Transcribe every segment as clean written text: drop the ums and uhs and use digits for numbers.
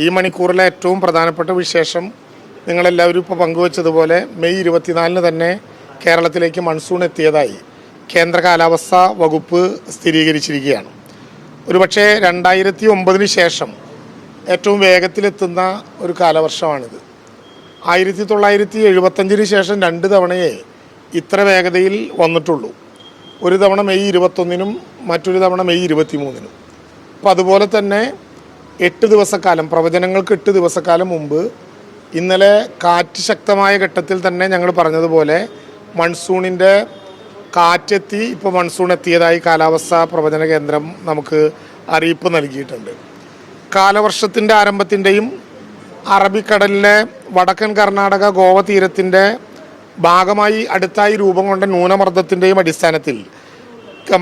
ഈ മണിക്കൂറിലെ ഏറ്റവും പ്രധാനപ്പെട്ട വിശേഷം നിങ്ങളെല്ലാവരും ഇപ്പോൾ പങ്കുവച്ചതുപോലെ മെയ് 24 തന്നെ കേരളത്തിലേക്ക് മൺസൂൺ എത്തിയതായി കേന്ദ്ര കാലാവസ്ഥാ വകുപ്പ് സ്ഥിരീകരിച്ചിരിക്കുകയാണ്. ഒരുപക്ഷെ 2009 ശേഷം ഏറ്റവും വേഗത്തിലെത്തുന്ന ഒരു കാലവർഷമാണിത്. 1975 ശേഷം 2 തവണയേ ഇത്ര വേഗതയിൽ വന്നിട്ടുള്ളൂ. ഒരു തവണ മെയ് 21-നും മറ്റൊരു തവണ മെയ് 23-നും. അപ്പോൾ അതുപോലെ തന്നെ 8 ദിവസക്കാലം, പ്രവചനങ്ങൾക്ക് 8 ദിവസക്കാലം മുമ്പ് ഇന്നലെ കാറ്റ് ശക്തമായ ഘട്ടത്തിൽ തന്നെ ഞങ്ങൾ പറഞ്ഞതുപോലെ മൺസൂണിൻ്റെ കാറ്റെത്തി, ഇപ്പോൾ മൺസൂൺ എത്തിയതായി കാലാവസ്ഥാ പ്രവചന കേന്ദ്രം നമുക്ക് അറിയിപ്പ് നൽകിയിട്ടുണ്ട്. കാലവർഷത്തിൻ്റെ ആരംഭത്തിൻ്റെയും അറബിക്കടലിലെ വടക്കൻ കർണാടക ഗോവ തീരത്തിൻ്റെ ഭാഗമായി അടുത്തായി രൂപം കൊണ്ട ന്യൂനമർദ്ദത്തിൻ്റെയും അടിസ്ഥാനത്തിൽ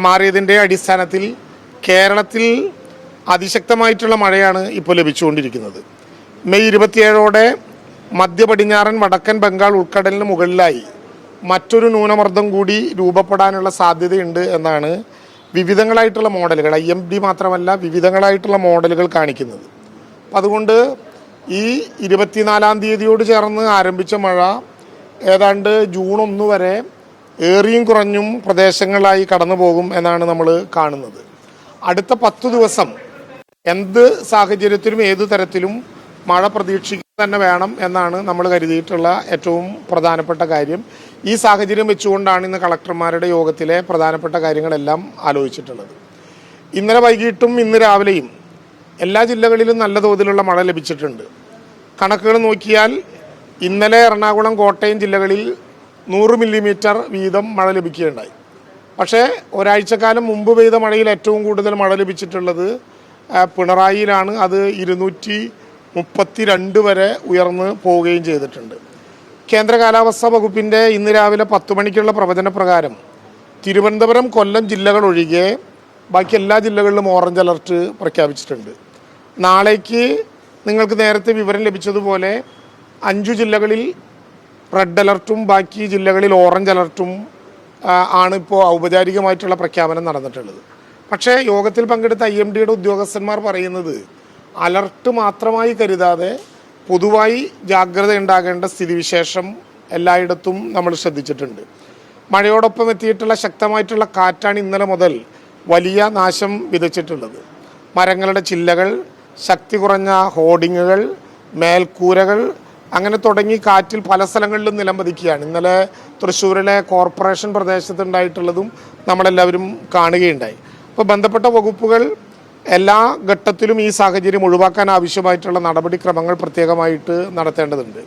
മാറിയതിൻ്റെ അടിസ്ഥാനത്തിൽ കേരളത്തിൽ അതിശക്തമായിട്ടുള്ള മഴയാണ് ഇപ്പോൾ ലഭിച്ചുകൊണ്ടിരിക്കുന്നത്. മെയ് 27 മധ്യ പടിഞ്ഞാറൻ വടക്കൻ ബംഗാൾ ഉൾക്കടലിന് മുകളിലായി മറ്റൊരു ന്യൂനമർദ്ദം കൂടി രൂപപ്പെടാനുള്ള സാധ്യതയുണ്ട് എന്നാണ് വിവിധങ്ങളായിട്ടുള്ള മോഡലുകൾ, IMD മാത്രമല്ല വിവിധങ്ങളായിട്ടുള്ള മോഡലുകൾ കാണിക്കുന്നത്. അപ്പം അതുകൊണ്ട് ഈ 24-ാം തീയതിയോട് ചേർന്ന് ആരംഭിച്ച മഴ ഏതാണ്ട് ജൂൺ 1 വരെ ഏറിയും കുറഞ്ഞും പ്രദേശങ്ങളായി കടന്നു പോകും എന്നാണ് നമ്മൾ കാണുന്നത്. അടുത്ത 10 ദിവസം എന്ത് സാഹചര്യത്തിലും ഏതു തരത്തിലും മഴ പ്രതീക്ഷിക്കുക തന്നെ വേണം എന്നാണ് നമ്മൾ കരുതിയിട്ടുള്ള ഏറ്റവും പ്രധാനപ്പെട്ട കാര്യം. ഈ സാഹചര്യം വെച്ചുകൊണ്ടാണ് ഇന്ന് കളക്ടർമാരുടെ യോഗത്തിലെ പ്രധാനപ്പെട്ട കാര്യങ്ങളെല്ലാം ആലോചിച്ചിട്ടുള്ളത്. ഇന്നലെ വൈകിട്ടും ഇന്ന് രാവിലെയും എല്ലാ ജില്ലകളിലും നല്ല തോതിലുള്ള മഴ ലഭിച്ചിട്ടുണ്ട്. കണക്കുകൾ നോക്കിയാൽ ഇന്നലെ എറണാകുളം, കോട്ടയം ജില്ലകളിൽ 100 മില്ലിമീറ്റർ വീതം മഴ ലഭിക്കുകയുണ്ടായി. പക്ഷേ ഒരാഴ്ചക്കാലം മുമ്പ് പെയ്ത മഴയിൽ ഏറ്റവും കൂടുതൽ മഴ ലഭിച്ചിട്ടുള്ളത് പിണറായിയിലാണ്. അത് 232 വരെ ഉയർന്ന് പോവുകയും ചെയ്തിട്ടുണ്ട്. കേന്ദ്ര കാലാവസ്ഥാ വകുപ്പിൻ്റെ ഇന്ന് രാവിലെ 10 മണിക്കുള്ള പ്രവചന പ്രകാരം തിരുവനന്തപുരം, കൊല്ലം ജില്ലകൾ ഒഴികെ ബാക്കി എല്ലാ ജില്ലകളിലും ഓറഞ്ച് അലർട്ട് പ്രഖ്യാപിച്ചിട്ടുണ്ട്. നാളേക്ക് നിങ്ങൾക്ക് നേരത്തെ വിവരം ലഭിച്ചതുപോലെ 5 ജില്ലകളിൽ റെഡ് അലർട്ടും ബാക്കി ജില്ലകളിൽ ഓറഞ്ച് അലർട്ടും ആണ് ഇപ്പോൾ ഔപചാരികമായിട്ടുള്ള പ്രഖ്യാപനം നടന്നിട്ടുള്ളത്. പക്ഷേ യോഗത്തിൽ പങ്കെടുത്ത IMDയുടെ ഉദ്യോഗസ്ഥന്മാർ പറയുന്നത് അലർട്ട് മാത്രമായി കരുതാതെ പൊതുവായി ജാഗ്രത ഉണ്ടാകേണ്ട സ്ഥിതിവിശേഷം എല്ലായിടത്തും നമ്മൾ ശ്രദ്ധിച്ചിട്ടുണ്ട്. മഴയോടൊപ്പം എത്തിയിട്ടുള്ള ശക്തമായിട്ടുള്ള കാറ്റാണ് ഇന്നലെ മുതൽ വലിയ നാശം വിതച്ചിട്ടുള്ളത്. മരങ്ങളുടെ ചില്ലകൾ, ശക്തി കുറഞ്ഞ ഹോർഡിങ്ങുകൾ, മേൽക്കൂരകൾ അങ്ങനെ തുടങ്ങി കാറ്റിൽ പല സ്ഥലങ്ങളിലും നിലംപതിക്കുകയാണ്. ഇന്നലെ തൃശ്ശൂരിലെ കോർപ്പറേഷൻ പ്രദേശത്തുണ്ടായിട്ടുള്ളതും നമ്മളെല്ലാവരും കാണുകയുണ്ടായി. അപ്പോൾ ബന്ധപ്പെട്ട വകുപ്പുകൾ എല്ലാ ഘട്ടത്തിലും ഈ സാഹചര്യം ഒഴിവാക്കാൻ ആവശ്യമായിട്ടുള്ള നടപടിക്രമങ്ങൾ പ്രത്യേകമായിട്ട് നടത്തേണ്ടതുണ്ട്.